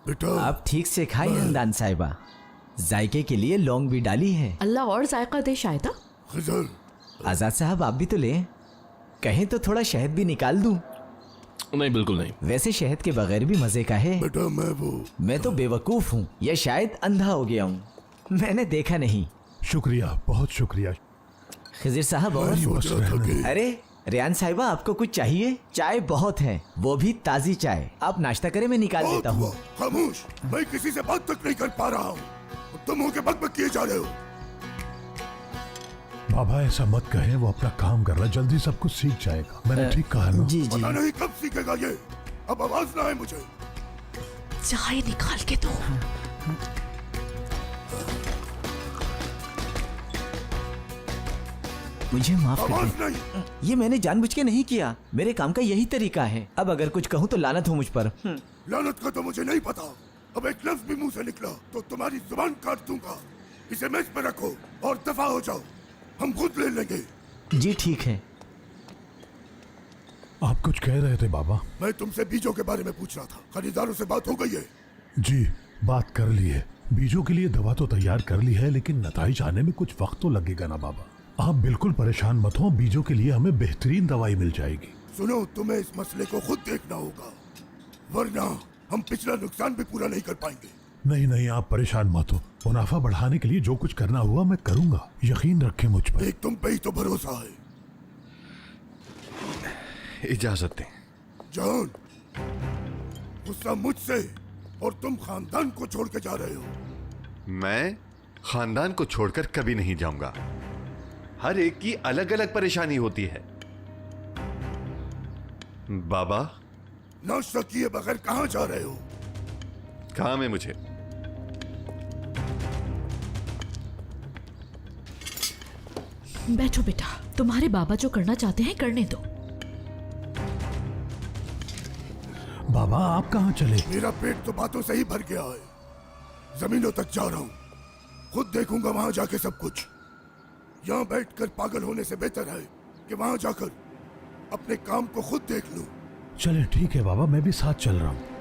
बेटा आप ठीक से खाए हंदान साहिबा, जायके के लिए लौंग भी डाली है। अल्लाह और जायका दे शायदा। खिजर, आजाद साहब आप भी तो लें, कहें तो थोड़ा शहद भी निकाल दूं। नहीं बिल्कुल नहीं। वैसे शहद के बगैर भी मजे का है। बेटा मैं तो बेवकूफ हूँ या शायद अंधा हो गया हूँ, मैंने देखा नहीं। शुक्रिया, बहुत शुक्रिया। खिजिर साहब और सोच रहा था कि अरे रियान साहिबा आपको कुछ चाहिए? चाय बहुत है, वो भी ताजी चाय। आप नाश्ता करें, मैं निकाल बहुत देता हुआ, हूँ। खामोश। मैं किसी से बात तक नहीं कर पा रहा हूँ, तुम होके बकबक किए जा रहे हो। बाबा ऐसा मत कहें, वो अपना काम कर रहा है, जल्दी सब कुछ सीख जाएगा। मैंने ठीक कहा ना? जी जी। पता नहीं कब सीखेगा ये। अब आवाज ना है मुझे। चाय निकाल के दो। मुझे माफ कर आवाज दें, नहीं। ये मैंने जानबूझ के नहीं किया, मेरे काम का यही तरीका है। अब अगर कुछ कहूँ तो लानत हो मुझ पर। लानत का तो मुझे नहीं पता। अब एक लफ्ज भी मुंह से निकला तो तुम्हारी जुबान काट दूंगा। इसे मेज पे रखो और दफा हो जाओ, हम खुद ले लेंगे। जी ठीक है। आप कुछ कह रहे थे बाबा? मैं तुमसे बीजों के बारे में पूछ रहा था, खरीदारों से बात हो गई है? जी बात कर ली है, बीजों के लिए दवा तो तैयार कर ली है, लेकिन नताइज आने में कुछ वक्त तो लगेगा ना बाबा। आप बिल्कुल परेशान मत हो, बीजों के लिए हमें बेहतरीन दवाई मिल जाएगी। सुनो, तुम्हें इस मसले को खुद देखना होगा, वरना हम पिछला नुकसान भी पूरा नहीं कर पाएंगे। नहीं नहीं, आप परेशान मत हो, मुनाफा बढ़ाने के लिए जो कुछ करना हुआ मैं करूंगा, यकीन रखें मुझ पर। एक तुम पे ही तो भरोसा है। इजाजत दें। जान, गुस्सा मुझसे और तुम खानदान को छोड़ के जा रहे हो। मैं खानदान को छोड़कर कभी नहीं जाऊंगा। हर एक की अलग अलग परेशानी होती है। बाबा, नाश्ता किए बगैर कहां जा रहे हो? काम है मुझे। बैठो बेटा, तुम्हारे बाबा जो करना चाहते हैं करने दो। बाबा आप कहाँ चले? मेरा पेट तो बातों से ही भर गया है, जमीनों तक जा रहा हूं। खुद देखूंगा वहां जाके सब कुछ। यहां बैठकर पागल होने से बेहतर है कि वहां जाकर अपने काम को खुद देख लूं। चले ठीक है बाबा, मैं भी साथ चल रहा हूँ।